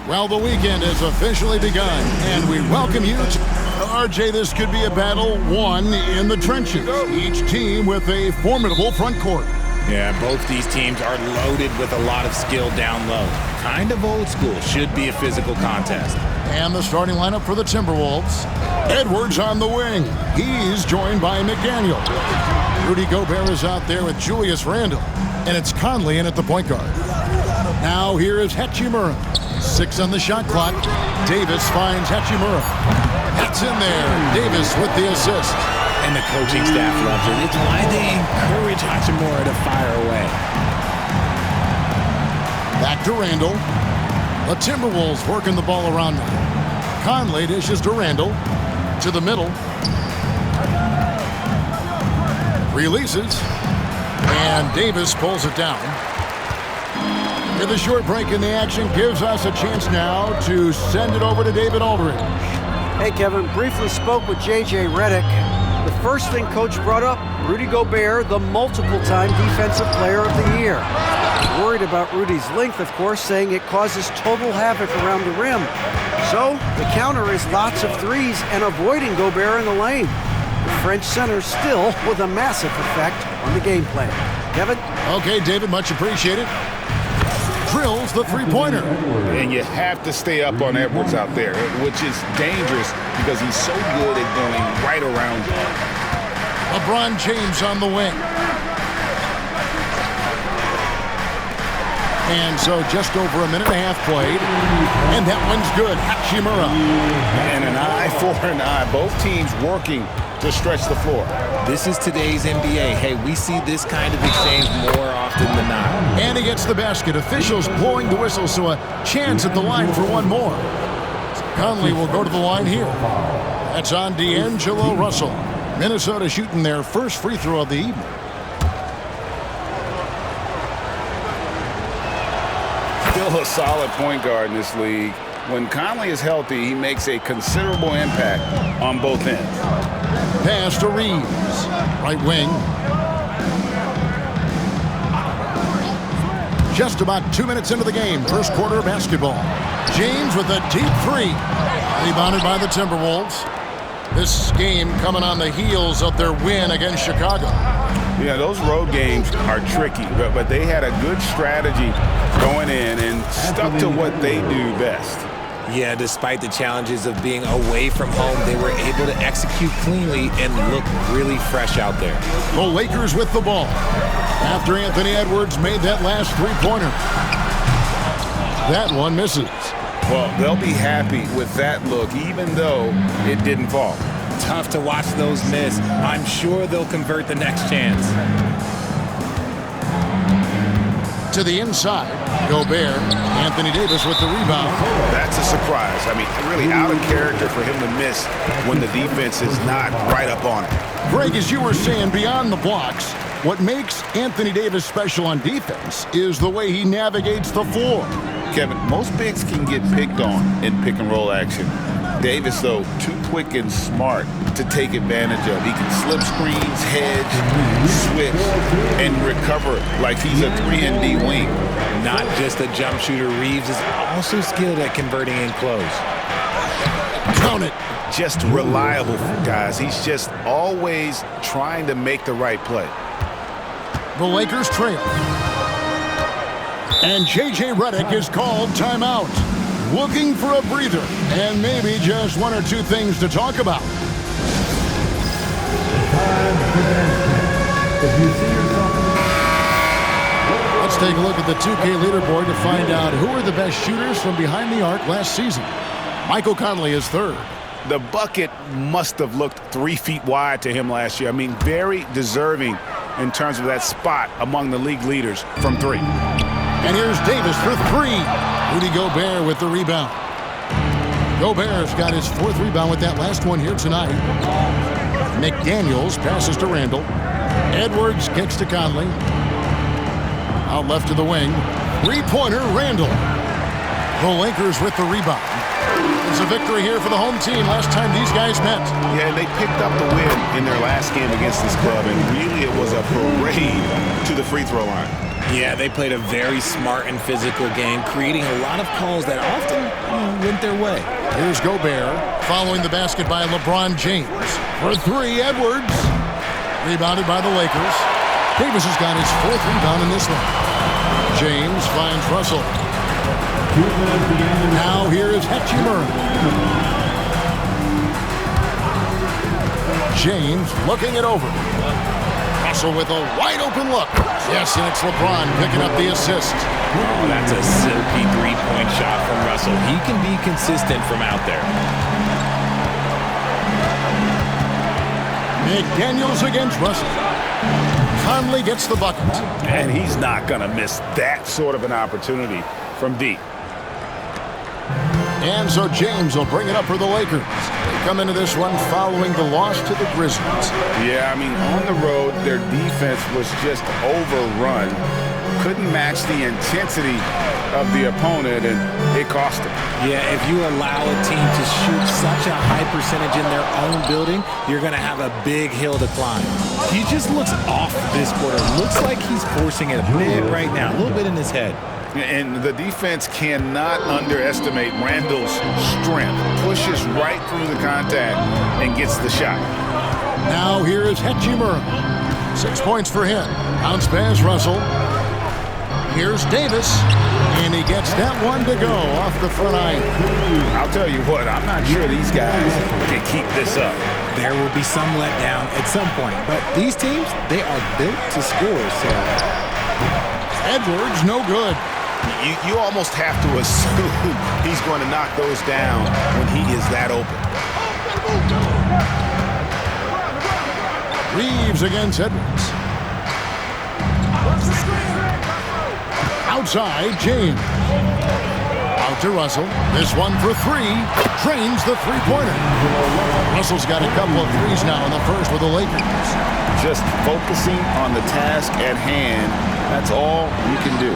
Well, the weekend has officially begun, and we welcome you to... RJ, this could be a battle won in the trenches. Each team with a formidable front court. Yeah, both these teams are loaded with a lot of skill down low. Kind of old school. Should be a physical contest. And the starting lineup for the Timberwolves. Edwards on the wing. He's joined by McDaniel. Rudy Gobert is out there with Julius Randle. And it's Conley in at the point guard. Now here is Hachimura. 6 on the shot clock. Davis finds Hachimura. That's in there. Davis with the assist. And the coaching staff loves it. It's why they encourage Hachimura to fire away. Back to Randle. The Timberwolves working the ball around now. Conley dishes to Randle. To the middle. Releases. And Davis pulls it down. With a short break in the action gives us a chance now to send it over to David Aldridge. Hey, Kevin. Briefly spoke with J.J. Redick. The first thing Coach brought up, Rudy Gobert, the multiple-time Defensive Player of the Year. Worried about Rudy's length, of course, saying it causes total havoc around the rim. So the counter is lots of threes and avoiding Gobert in the lane. The French center still with a massive effect on the game plan. Kevin? Okay, David, much appreciated. Drills the three-pointer. And you have to stay up on Edwards out there, which is dangerous because he's so good at going right around you. LeBron James on the wing. And so just over a minute and a half played. And that one's good. Hachimura. And an eye for an eye. Both teams working to stretch the floor. This is today's NBA. Hey, we see this kind of exchange more often than not. And he gets the basket. Officials blowing the whistle, so a chance at the line for one more. Conley will go to the line here. That's on D'Angelo Russell. Minnesota shooting their first free throw of the evening. Still a solid point guard in this league. When Conley is healthy, he makes a considerable impact on both ends. Pass to Reeves. Right wing. Just about 2 minutes into the game. First quarter of basketball. James with a deep three. Rebounded by the Timberwolves. This game coming on the heels of their win against Chicago. Yeah, those road games are tricky, but they had a good strategy going in and stuck to what they do best. Yeah, despite the challenges of being away from home, they were able to execute cleanly and look really fresh out there. The Lakers with the ball. After Anthony Edwards made that last three-pointer. That one misses. Well, they'll be happy with that look, even though it didn't fall. Tough to watch those miss. I'm sure they'll convert the next chance. To the inside. Gobert. Anthony Davis with the rebound. That's a surprise. I mean, really out of character for him to miss when the defense is not right up on it. Greg, as you were saying, beyond the blocks, what makes Anthony Davis special on defense is the way he navigates the floor. Kevin, most bigs can get picked on in pick-and-roll action. Davis, though, too quick and smart to take advantage of. He can slip screens, hedge, switch, and recover like he's a 3-and-D wing. Not just a jump shooter, Reeves is also skilled at converting in close. Count it. Just reliable, guys. He's just always trying to make the right play. The Lakers trail. And J.J. Redick is called timeout. Looking for a breather and maybe just one or two things to talk about. Let's take a look at the 2K leaderboard to find out who are the best shooters from behind the arc last season. Michael Conley is third. The bucket must have looked 3 feet wide to him last year. I mean, very deserving in terms of that spot among the league leaders from three. And here's Davis for three. Rudy Gobert with the rebound. Gobert's got his fourth rebound with that last one here tonight. McDaniels passes to Randle. Edwards kicks to Conley. Out left to the wing. Three-pointer, Randle. The Lakers with the rebound. It's a victory here for the home team last time these guys met. Yeah, they picked up the win in their last game against this club, and really it was a parade to the free throw line. Yeah, they played a very smart and physical game, creating a lot of calls that often went their way. Here's Gobert, following the basket by LeBron James. For three, Edwards. Rebounded by the Lakers. Davis has got his fourth rebound in this one. James finds Russell. Now here is Hachimura. James looking it over. Russell with a wide open look. Yes, and it's LeBron picking up the assist. Oh, that's a silky three-point shot from Russell. He can be consistent from out there. McDaniels against Russell. Conley gets the bucket. And he's not going to miss that sort of an opportunity from deep. And so James will bring it up for the Lakers. They come into this one following the loss to the Grizzlies. Yeah, I mean, on the road, their defense was just overrun. Couldn't match the intensity of the opponent, and it cost them. Yeah, if you allow a team to shoot such a high percentage in their own building, you're going to have a big hill to climb. He just looks off this quarter. Looks like he's forcing it a bit right now, a little bit in his head. And the defense cannot underestimate Randall's strength. Pushes right through the contact and gets the shot. Now here is Hachimura. 6 points for him. Bounce pass Russell. Here's Davis. And he gets that one to go off the front line. I'll tell you what, I'm not sure these guys can keep this up. There will be some letdown at some point. But these teams, they are built to score. So Edwards, no good. You almost have to assume he's going to knock those down when he is that open. Reeves against Edwards. Outside, James. Out to Russell. This one for three. Drains the three-pointer. Russell's got a couple of threes now in the first with the Lakers. Just focusing on the task at hand. That's all you can do.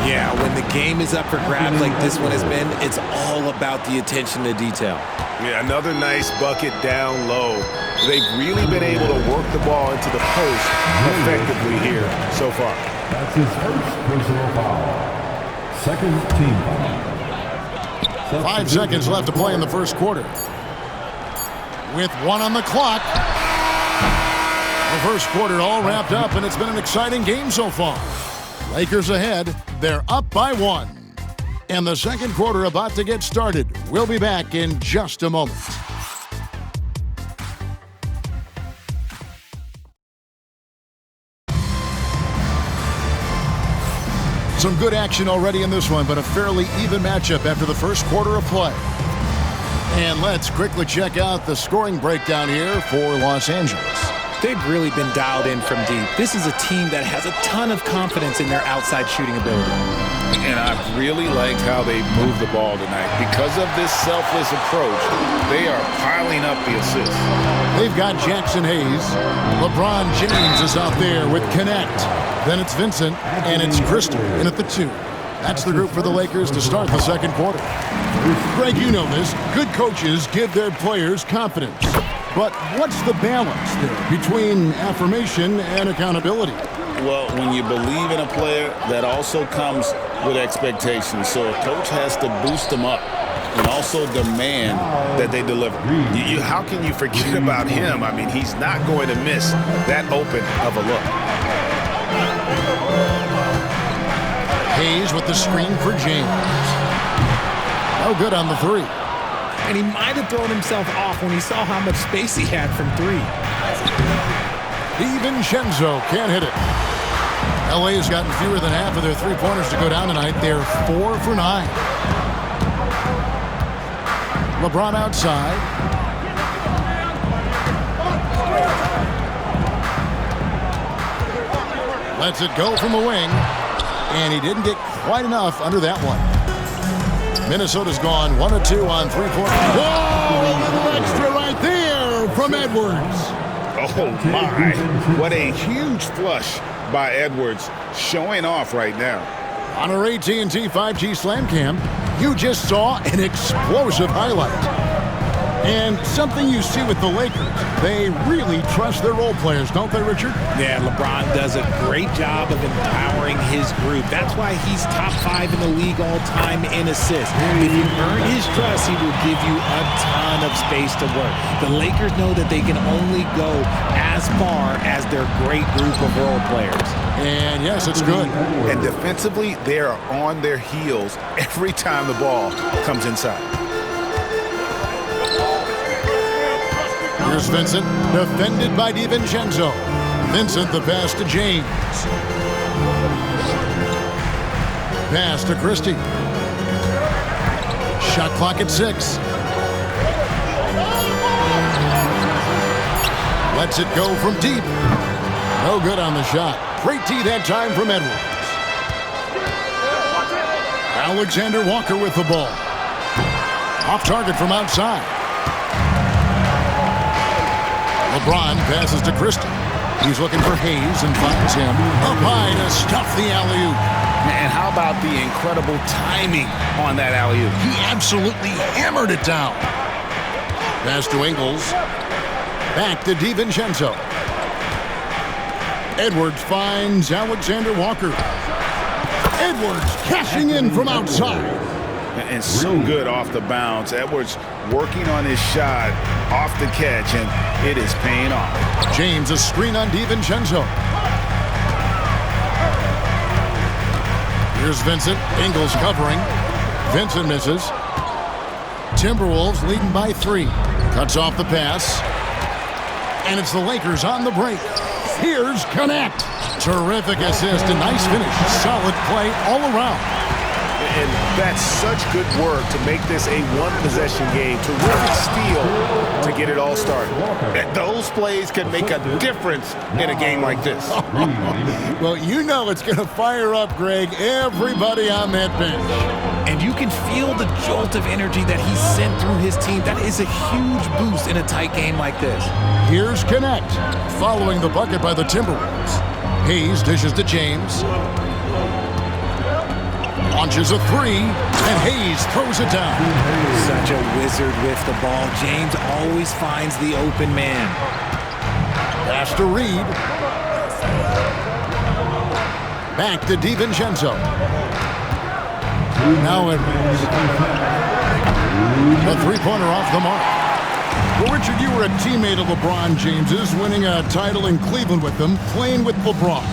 yeah, when the game is up for grabs like this one has been, it's all about the attention to detail. Yeah, another nice bucket down low. They've really been able to work the ball into the post effectively here so far. That's his first personal foul. Second team foul. 5 seconds left to play in the first quarter. With 1 on the clock. The first quarter all wrapped up, and it's been an exciting game so far. Lakers ahead. They're up by 1. And the second quarter about to get started. We'll be back in just a moment. Some good action already in this one, but a fairly even matchup after the first quarter of play. And let's quickly check out the scoring breakdown here for Los Angeles. They've really been dialed in from deep. This is a team that has a ton of confidence in their outside shooting ability. And I really liked how they moved the ball tonight. Because of this selfless approach, they are piling up the assists. They've got Jackson Hayes. LeBron James is out there with Connect. Then it's Vincent, and it's Crystal in at the 2. That's the group for the Lakers to start the second quarter. Greg, you know this. Good coaches give their players confidence. But what's the balance there between affirmation and accountability? Well, when you believe in a player, that also comes with expectations. So a coach has to boost them up and also demand that they deliver. How can you forget about him? I mean, he's not going to miss that open of a look. Hayes with the screen for James. No good on the 3. And he might have thrown himself off when he saw how much space he had from 3. DiVincenzo can't hit it. LA has gotten fewer than half of their three-pointers to go down tonight. They're 4 for 9. LeBron outside. Lets it go from the wing. And he didn't get quite enough under that one. Minnesota's gone 1 of 2 on 3-point. Whoa! A little extra right there from Edwards. Oh, my. What a huge flush by Edwards, showing off right now. On our AT&T 5G Slam Cam, you just saw an explosive highlight. And something you see with the Lakers, they really trust their role players, don't they, Richard? Yeah, LeBron does a great job of empowering his group. That's why he's top 5 in the league all time in assists. If you earn his trust, he will give you a ton of space to work. The Lakers know that they can only go as far as their great group of role players. And yes, it's good. And defensively, they are on their heels every time the ball comes inside. Here's Vincent, defended by DiVincenzo. Vincent, the pass to James. Pass to Christie. Shot clock at 6. Lets it go from deep. No good on the shot. Great D that time from Edwards. Alexander Walker with the ball. Off target from outside. LeBron passes to Christie. He's looking for Hayes and finds him. Up high to stuff the alley-oop. And how about the incredible timing on that alley-oop? He absolutely hammered it down. Pass to Ingles. Back to DiVincenzo. Edwards finds Alexander Walker. Edwards cashing in from outside. And so good off the bounce. Edwards working on his shot off the catch, and it is paying off. James, a screen on DiVincenzo. Here's Vincent. Ingles covering. Vincent misses. Timberwolves leading by 3. Cuts off the pass. And it's the Lakers on the break. Here's Connect. Terrific assist and nice finish. Solid play all around. And that's such good work to make this a one-possession game. Terrific steal to get it all started. And those plays can make a difference in a game like this. Well, you know it's going to fire up, Greg, everybody on that bench. And you can feel the jolt of energy that he sent through his team. That is a huge boost in a tight game like this. Here's Connect, following the bucket by the Timberwolves. Hayes dishes to James. Launches a 3, and Hayes throws it down. Such a wizard with the ball. James always finds the open man. Pass to Reed. Back to DiVincenzo. Now Edwards. A three-pointer off the mark. Well, Richard, you were a teammate of LeBron James's, winning a title in Cleveland with them, playing with LeBron.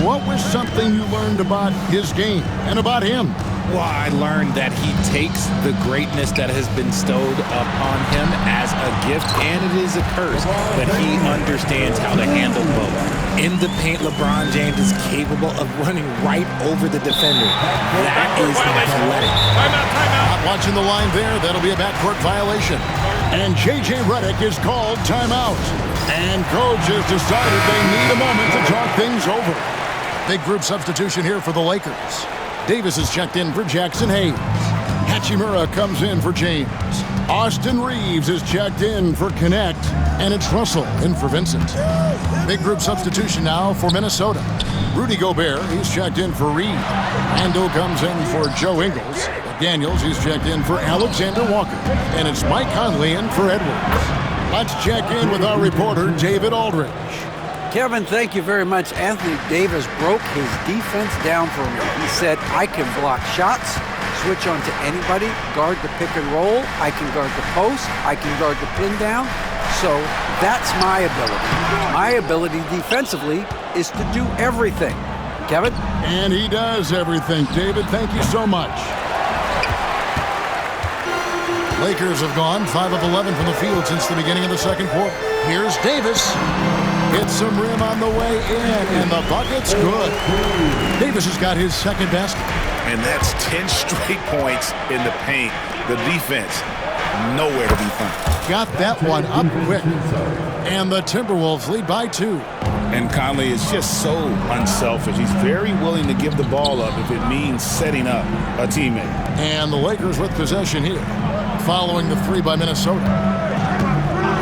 What was something you learned about his game and about him? Well, I learned that he takes the greatness that has been bestowed upon him as a gift, and it is a curse, but he understands how to handle both. In the paint, LeBron James is capable of running right over the defender. That is athletic. Not watching the line there. That'll be a backcourt violation. And J.J. Redick is called timeout. And coach has decided they need a moment to talk things over. Big group substitution here for the Lakers. Davis is checked in for Jackson Hayes. Hachimura comes in for James. Austin Reeves is checked in for Connect. And it's Russell in for Vincent. Big group substitution now for Minnesota. Rudy Gobert, he's checked in for Reed. Ando comes in for Joe Ingles. Daniels, he's checked in for Alexander Walker. And it's Mike Conley in for Edwards. Let's check in with our reporter, David Aldridge. Kevin, thank you very much. Anthony Davis broke his defense down for me. He said, I can block shots, switch on to anybody, guard the pick and roll, I can guard the post, I can guard the pin down. So that's my ability. My ability defensively is to do everything. Kevin? And he does everything. David, thank you so much. Lakers have gone 5 of 11 from the field since the beginning of the second quarter. Here's Davis. Hits some rim on the way in, and the bucket's good. Davis has got his second basket. And that's 10 straight points in the paint. The defense, nowhere to be found. Got that one up quick. And the Timberwolves lead by 2. And Conley is just so unselfish. He's very willing to give the ball up if it means setting up a teammate. And the Lakers with possession here, following the 3 by Minnesota.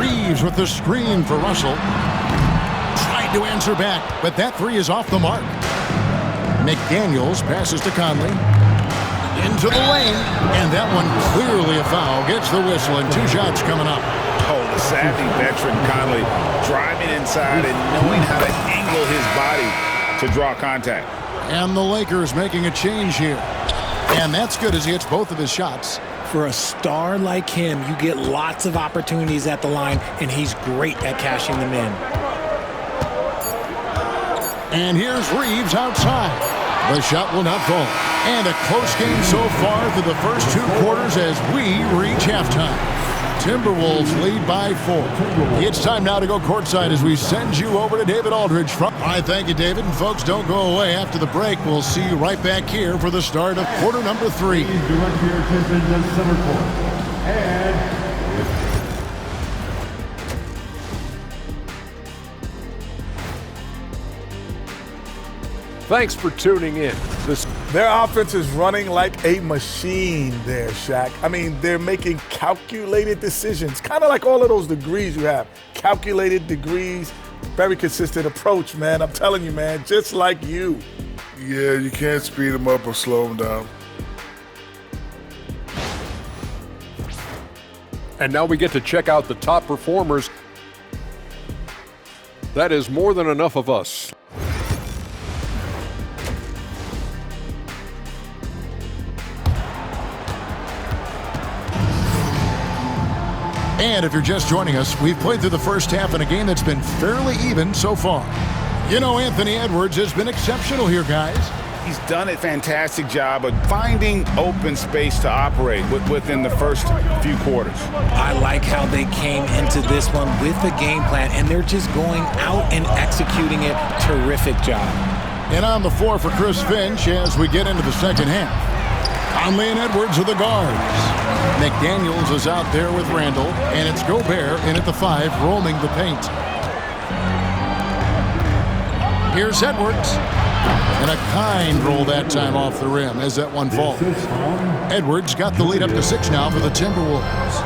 Reeves with the screen for Russell. Tried to answer back, but that 3 is off the mark. McDaniels passes to Conley. Into the lane, and that one clearly a foul. Gets the whistle, and 2 shots coming up. Oh, the savvy veteran Conley driving inside and knowing how to angle his body to draw contact. And the Lakers making a change here. And that's good as he hits both of his shots. For a star like him, you get lots of opportunities at the line, and he's great at cashing them in. And here's Reeves outside. The shot will not fall. And a close game so far through the first 2 quarters as we reach halftime. Timberwolves lead by 4. It's time now to go courtside as we send you over to David Aldridge. All right, thank you, David. And folks, don't go away. After the break, we'll see you right back here for the start of quarter number 3. Direct your attention to center court. And thanks for tuning in. Their offense is running like a machine there, Shaq. I mean, they're making calculated decisions, kind of like all of those degrees you have. Calculated degrees, very consistent approach, man. I'm telling you, man, just like you. Yeah, you can't speed them up or slow them down. And now we get to check out the top performers. That is more than enough of us. And if you're just joining us, we've played through the first half in a game that's been fairly even so far. You know, Anthony Edwards has been exceptional here, guys. He's done a fantastic job of finding open space to operate within the first few quarters. I like how they came into this one with a game plan, and they're just going out and executing it. Terrific job. And on the floor for Chris Finch as we get into the second half. Conley and Edwards are the guards. McDaniels is out there with Randall, and it's Gobert in at the 5, roaming the paint. Here's Edwards. And a kind roll that time off the rim as that one falls. Edwards got the lead up to 6 now for the Timberwolves.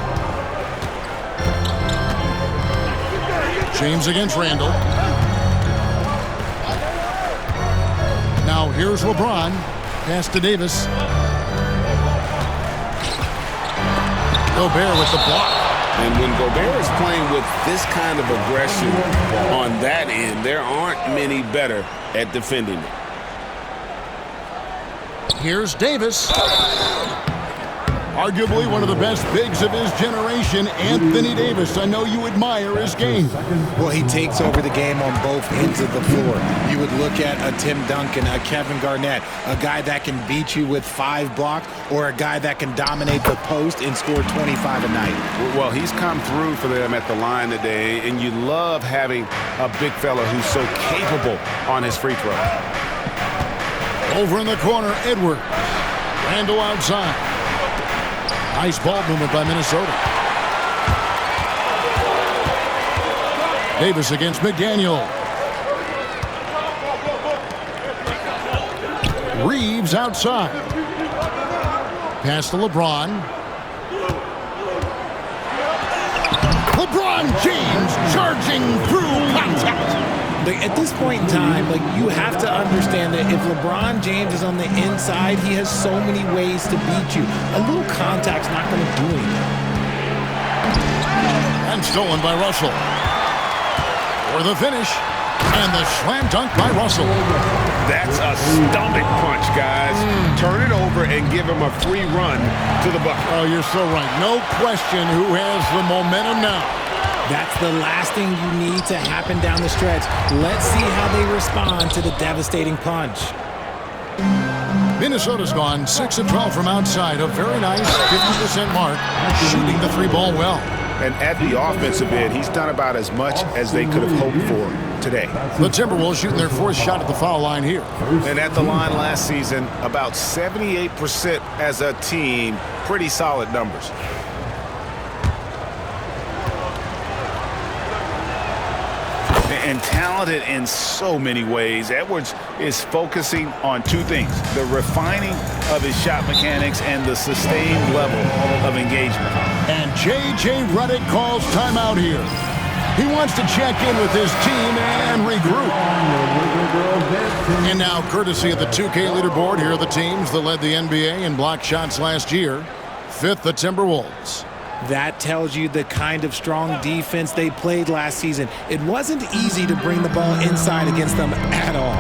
James against Randall. Now here's LeBron. Pass to Davis. Gobert with the block. And when Gobert is playing with this kind of aggression on that end, there aren't many better at defending it. Here's Davis. Arguably one of the best bigs of his generation, Anthony Davis. I know you admire his game. Well, he takes over the game on both ends of the floor. You would look at a Tim Duncan, a Kevin Garnett, a guy that can beat you with 5 blocks, or a guy that can dominate the post and score 25 a night. Well, he's come through for them at the line today, and you love having a big fella who's so capable on his free throw. Over in the corner, Edwards. Randall outside. Nice ball movement by Minnesota. Davis against McDaniel. Reeves outside. Pass to LeBron. LeBron James charging through contact. At this point in time, you have to understand that if LeBron James is on the inside, he has so many ways to beat you. A little contact's not going to do anything. And stolen by Russell. For the finish. And the slam dunk by Russell. That's a stomach punch, guys. Turn it over and give him a free run to the bucket. Oh, you're so right. No question who has the momentum now. That's the last thing you need to happen down the stretch. Let's see how they respond to the devastating punch. Minnesota's gone 6 of 12 from outside. A very nice 50% mark. Shooting the 3-ball well. And at the offensive end, he's done about as much as they could have hoped for today. The Timberwolves shooting their 4th shot at the foul line here. And at the line last season, about 78% as a team. Pretty solid numbers. And talented in so many ways. Edwards is focusing on 2 things: the refining of his shot mechanics and the sustained level of engagement. And J.J. Redick calls timeout here. He wants to check in with his team and regroup. And now, courtesy of the 2K leaderboard, here are the teams that led the NBA in block shots last year. Fifth, the Timberwolves. That tells you the kind of strong defense they played last season. It wasn't easy to bring the ball inside against them at all.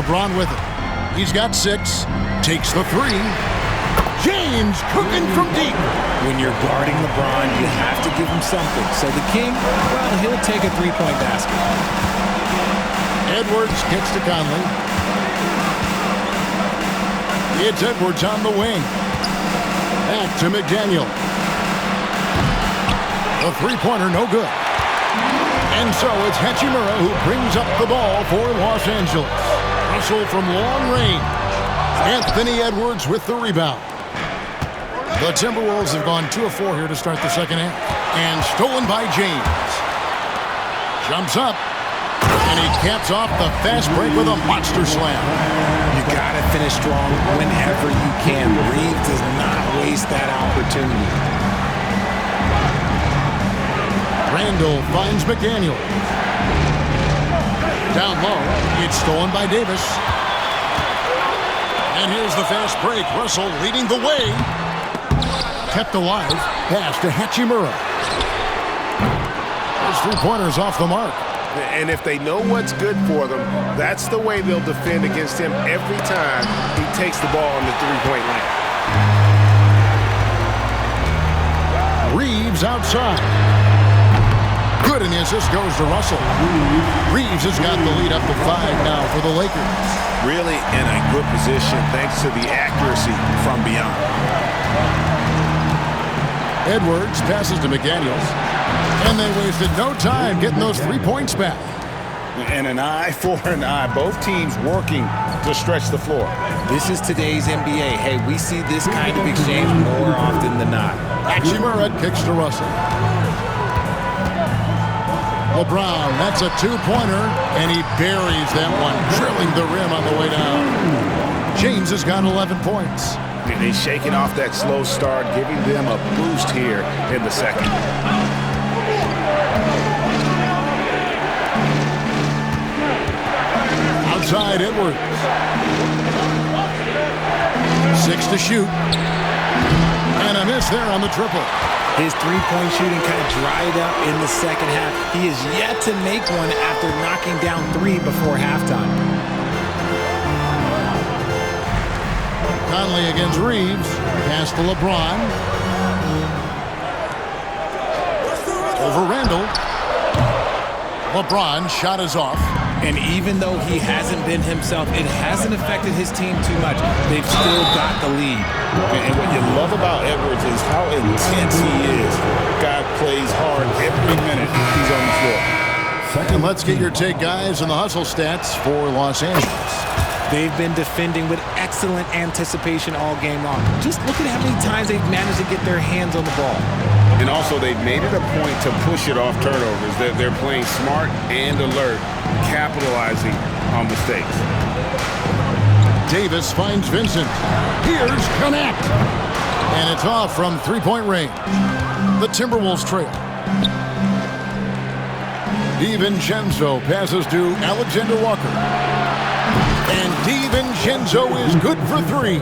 LeBron with it. He's got 6. Takes the 3. James cooking from deep. When you're guarding LeBron, you have to give him something. So the King, well, he'll take a three-point basket. Edwards kicks to Conley. It's Edwards on the wing. Back to McDaniel. The three-pointer, no good. And so it's Hachimura who brings up the ball for Los Angeles. Russell from long range. Anthony Edwards with the rebound. The Timberwolves have gone 2 of 4 here to start the second half. And stolen by James. Jumps up. And he caps off the fast break with a monster slam. You gotta finish strong whenever you can. Reeves does not waste that opportunity. Randall finds McDaniel. Down low, it's stolen by Davis. And here's the fast break. Russell leading the way. Kept alive. Pass to Hachimura. Those three-pointers off the mark. And if they know what's good for them, that's the way they'll defend against him every time he takes the ball in the three-point line. Reeves outside. Good, and the assist goes to Russell. Reeves has got the lead up to 5 now for the Lakers. Really in a good position thanks to the accuracy from beyond. Edwards passes to McDaniels. And they wasted no time getting those 3 points back. And an eye for an eye. Both teams working to stretch the floor. This is today's NBA. Hey, we see this kind of exchange more often than not. Hachimura kicks to Russell. LeBron, that's a 2-pointer, and he buries that one, drilling the rim on the way down. James has got 11 points. He's shaking off that slow start, giving them a boost here in the second. Outside Edwards. 6 to shoot. And a miss there on the triple. His three-point shooting kind of dried up in the second half. He is yet to make one after knocking down 3 before halftime. Conley against Reeves. Pass to LeBron. Over Randall. LeBron shot is off. And even though he hasn't been himself, it hasn't affected his team too much. They've still got the lead. And what you love about Edwards is how intense he is. Guy plays hard every minute he's on the floor. And let's get your take, guys, on the hustle stats for Los Angeles. They've been defending with excellent anticipation all game long. Just look at how many times they've managed to get their hands on the ball. And also, they've made it a point to push it off turnovers. They're playing smart and alert, capitalizing on mistakes. Davis finds Vincent. Here's Connect. And it's off from 3-point range. The Timberwolves trail. DiVincenzo passes to Alexander Walker. And DiVincenzo is good for 3.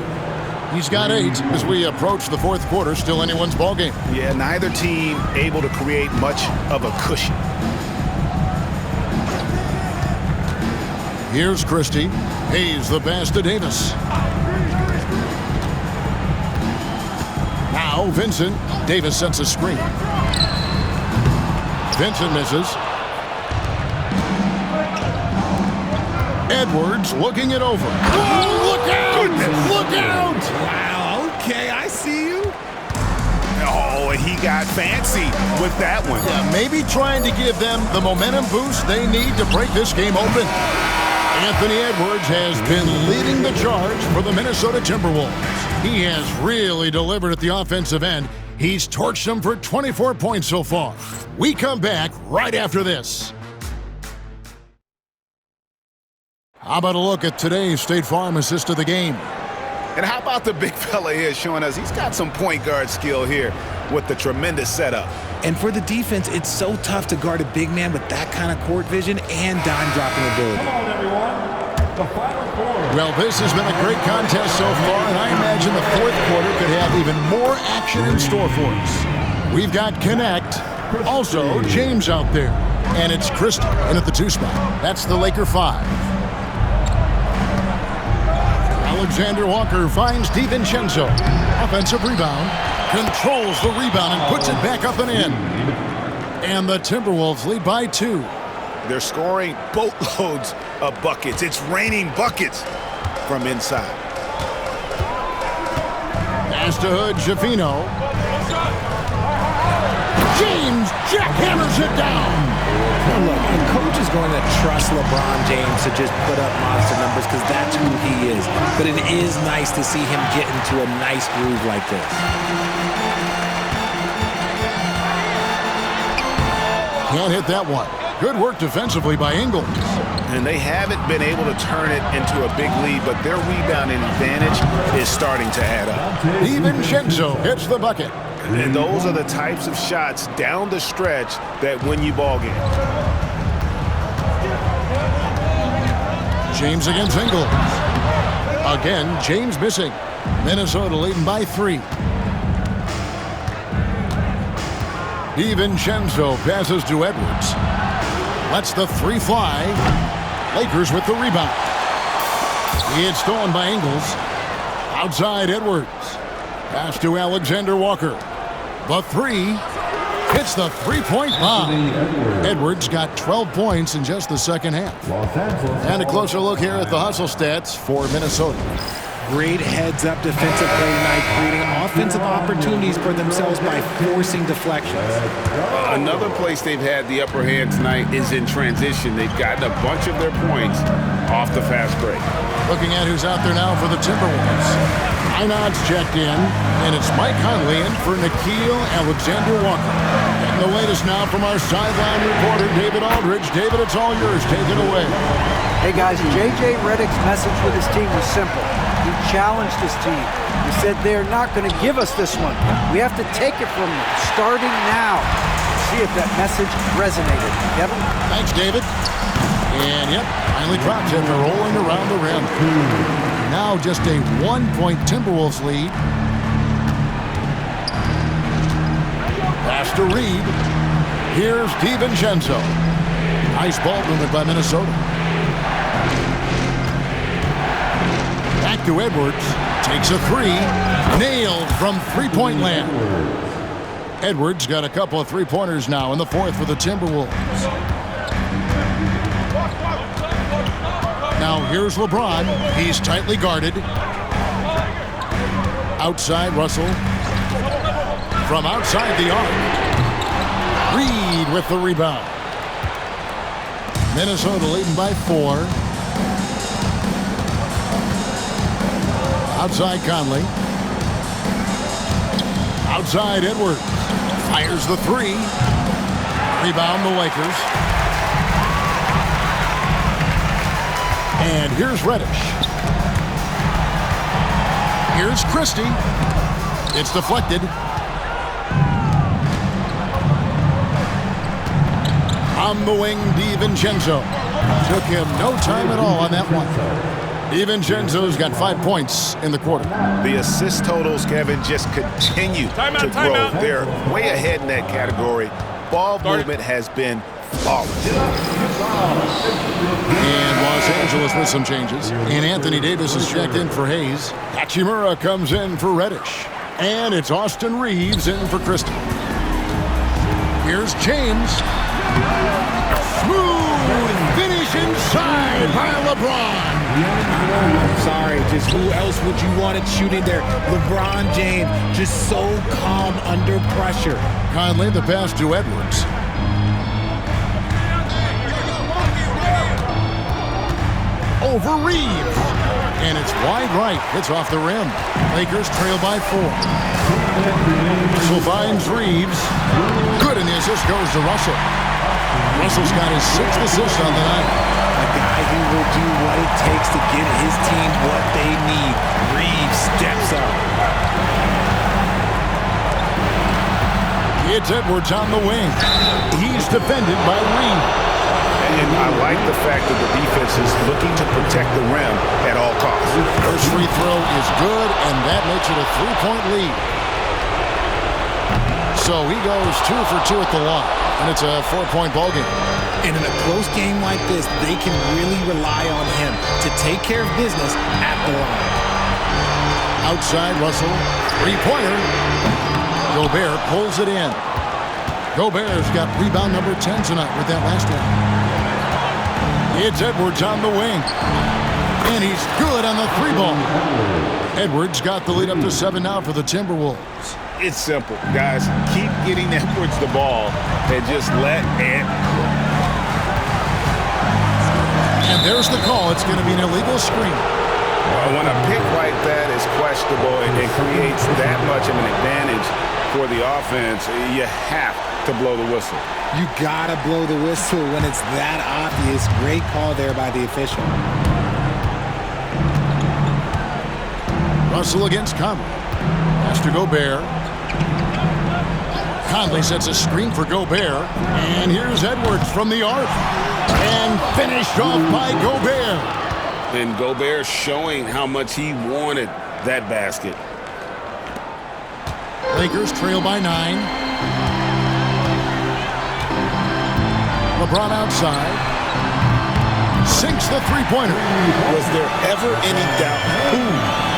He's got 8 as we approach the fourth quarter. Still anyone's ballgame. Yeah, neither team able to create much of a cushion. Here's Christie. Pays the pass to Davis. Now Vincent. Davis sets a screen. Vincent misses. Edwards looking it over. Oh, look out! Goodness. Look out! Wow, okay, I see you. Oh, and he got fancy with that one. Yeah, maybe trying to give them the momentum boost they need to break this game open. Anthony Edwards has been leading the charge for the Minnesota Timberwolves. He has really delivered at the offensive end. He's torched them for 24 points so far. We come back right after this. How about a look at today's State Farm assist of the game? And how about the big fella here showing us he's got some point guard skill here with the tremendous setup. And for the defense, it's so tough to guard a big man with that kind of court vision and dime dropping ability. Come on, everyone. The final quarter. Well, this has been a great contest so far, and I imagine the fourth quarter could have even more action in store for us. We've got Connect, also James out there, and it's Christie in at the 2 spot. That's the Laker 5. Alexander Walker finds DiVincenzo. Offensive rebound. Controls the rebound and puts it back up and in. And the Timberwolves lead by 2. They're scoring boatloads of buckets. It's raining buckets from inside. Pass to Hood, Jafino. James jackhammers it down. Look, the coach is going to trust LeBron James to just put up monster numbers because that's who he is. But it is nice to see him get into a nice groove like this. Can't hit that one. Good work defensively by Ingles. And they haven't been able to turn it into a big lead, but their rebounding advantage is starting to add up. DiVincenzo hits the bucket. And those are the types of shots down the stretch that win you ball games. James against Ingles. Again, James missing. Minnesota leading by 3. DiVincenzo passes to Edwards. Lets the 3 fly. Lakers with the rebound. It's stolen by Ingles. Outside Edwards. Pass to Alexander Walker. The 3 hits the 3-point bomb. Edwards got 12 points in just the second half. And a closer look here at the hustle stats for Minnesota. Great heads-up defensive play tonight, creating offensive opportunities for themselves by forcing deflections. Another place they've had the upper hand tonight is in transition. They've gotten a bunch of their points off the fast break. Looking at who's out there now for the Timberwolves. Einod's checked in, and it's Mike Conley in for Nickeil Alexander-Walker. And the latest now from our sideline reporter, David Aldridge. David, it's all yours. Take it away. Hey guys, J.J. Redick's message with his team was simple. He challenged his team. He said they're not going to give us this one. We have to take it from them, starting now. See if that message resonated. Kevin? Thanks, David. And yep, finally drops it. They're rolling around the rim. Now just a 1-point Timberwolves lead. Pass to Reed. Here's DiVincenzo. Nice ball movement by Minnesota. Back to Edwards. Takes a 3. Nailed from 3-point land. Edwards got a couple of 3-pointers now in the fourth for the Timberwolves. Now here's LeBron. He's tightly guarded. Outside Russell. From outside the arc. Reed with the rebound. Minnesota leading by 4. Outside Conley. Outside Edwards. Fires the 3. Rebound the Lakers. And here's Reddish. Here's Christie. It's deflected. On the wing, DiVincenzo. Took him no time at all on that one. DiVincenzo's got 5 points in the quarter. The assist totals, Kevin, just continue to grow. They're way ahead in that category. Ball movement has been flawless. And Los Angeles with some changes. And Anthony Davis is checked in for Hayes. Hachimura comes in for Reddish. And it's Austin Reeves in for Christie. Here's James. Smooth finish inside by LeBron. I'm sorry, just who else would you want it shooting there? LeBron James, just so calm under pressure. Conley, the pass to Edwards. Over Reeves. And it's wide right. It's off the rim. Lakers trail by 4. Russell finds Reeves. Good, and the assist goes to Russell. Russell's got his 6th assist on the night. A guy who will do what it takes to get his team what they need. Reeves steps up. It's Edwards on the wing. He's defended by Reeves. And I like the fact that the defense is looking to protect the rim at all costs. First free throw is good, and that makes it a 3-point lead. So he goes 2 for 2 at the line, and it's a 4-point ballgame. And in a close game like this, they can really rely on him to take care of business at the line. Outside, Russell, three-pointer. Gobert pulls it in. Gobert's got rebound number 10 tonight with that last one. It's Edwards on the wing. And he's good on the 3-ball. Edwards got the lead up to 7 now for the Timberwolves. It's simple, guys. Keep getting Edwards the ball and just let it. And there's the call. It's going to be an illegal screen. Well, when a pick like that is questionable and it creates that much of an advantage for the offense, you have to blow the whistle. You gotta blow the whistle when it's that obvious. Great call there by the official. Russell against Conley. Pass to Gobert. Conley sets a screen for Gobert. And here's Edwards from the arc. And finished off by Gobert. And Gobert showing how much he wanted that basket. Lakers trail by 9. LeBron outside. Sinks the three-pointer. Was there ever any doubt who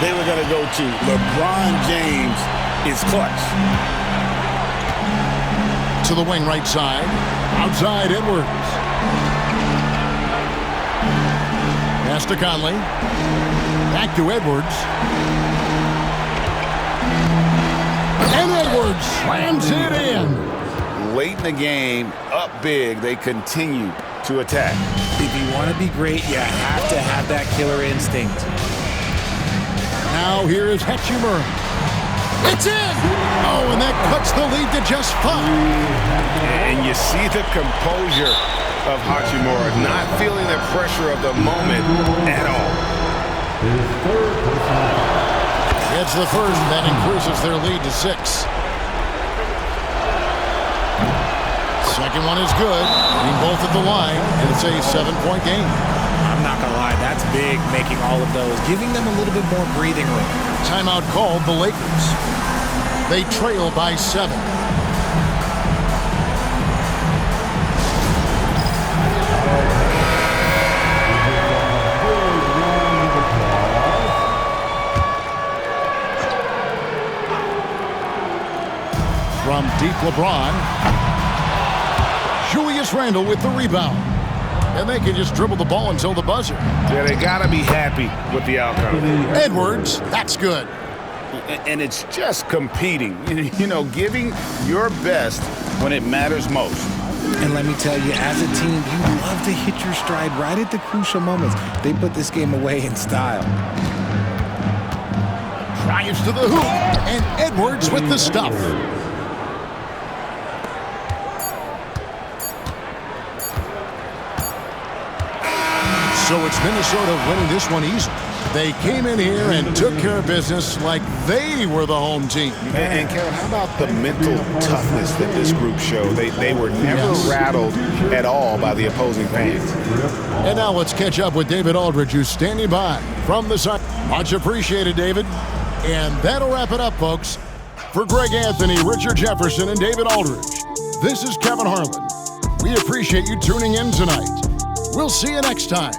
they were going to go to? LeBron James is clutch. To the wing right side. Outside Edwards. Pass to Conley. Back to Edwards. And Edwards slams it in. Late in the game, up big, they continue to attack. If you want to be great, you have to have that killer instinct. Now here is Hachimura. It's in! Oh, and that cuts the lead to just 5. And you see the composure of Hachimura, not feeling the pressure of the moment at all. It's the first, that increases their lead to 6. Second one is good. Being both at the line, and it's a 7-point game. I'm not going to lie, that's big, making all of those, giving them a little bit more breathing room. Timeout called the Lakers. They trail by 7. From deep, LeBron. Julius Randle with the rebound. And they can just dribble the ball until the buzzer. Yeah, they got to be happy with the outcome. Edwards, that's good. And it's just competing, you know, giving your best when it matters most. And let me tell you, as a team, you love to hit your stride right at the crucial moments. They put this game away in style. Drives to the hoop. And Edwards with the stuff. So it's Minnesota winning this one easily. They came in here and took care of business like they were the home team. And Kevin, how about the mental toughness that this group showed? They were never rattled at all by the opposing fans. And now let's catch up with David Aldridge, who's standing by from the side. Much appreciated, David. And that'll wrap it up, folks. For Greg Anthony, Richard Jefferson, and David Aldridge, this is Kevin Harlan. We appreciate you tuning in tonight. We'll see you next time.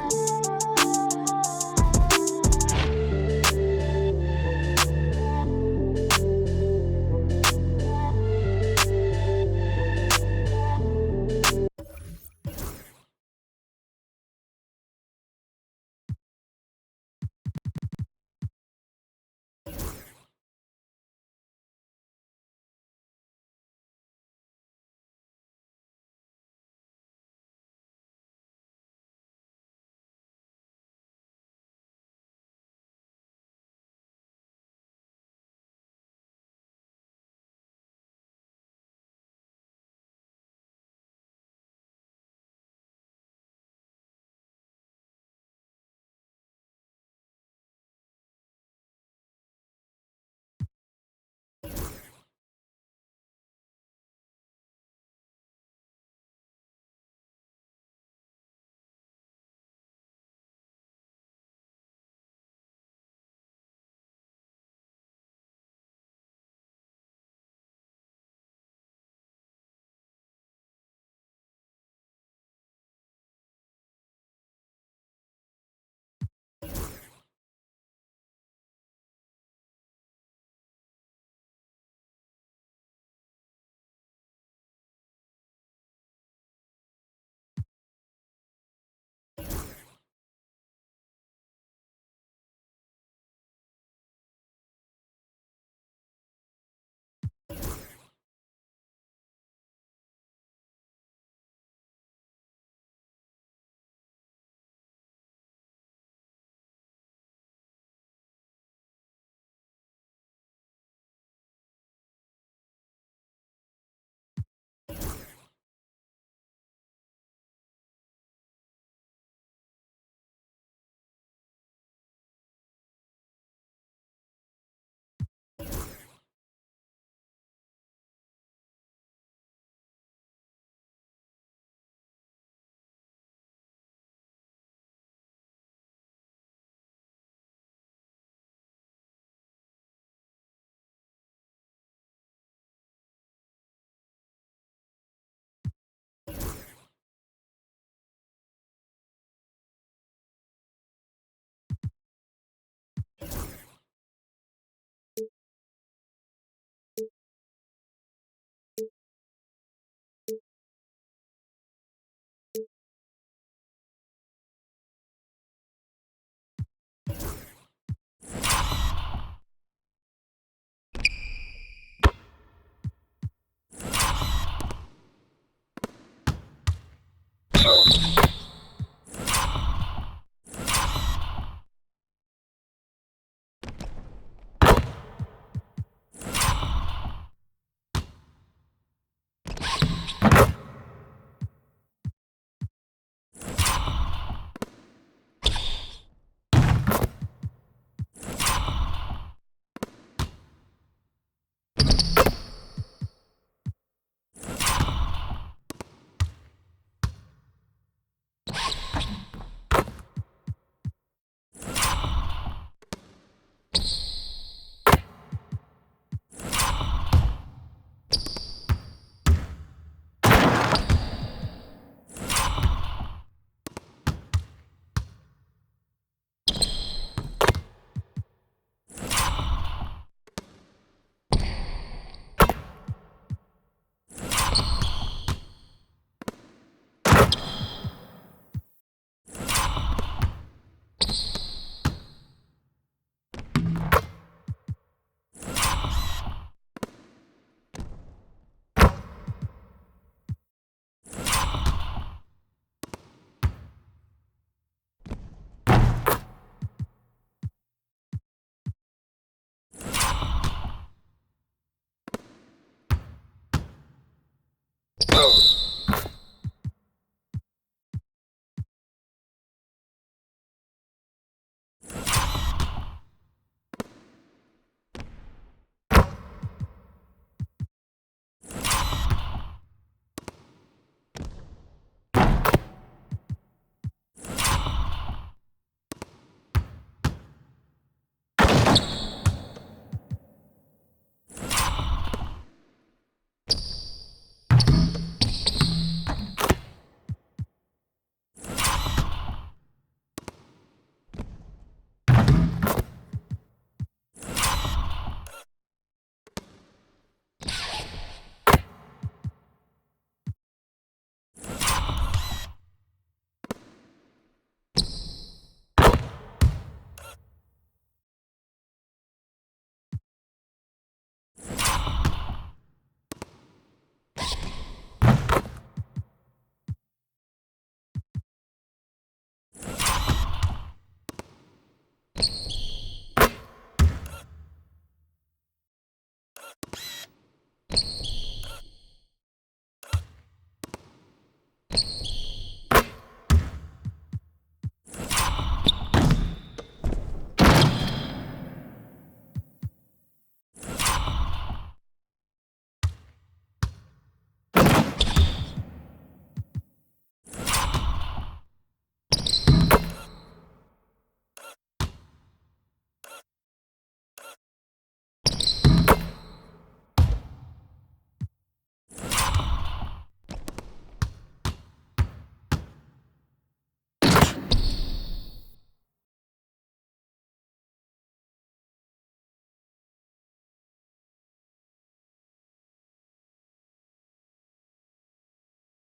Oh.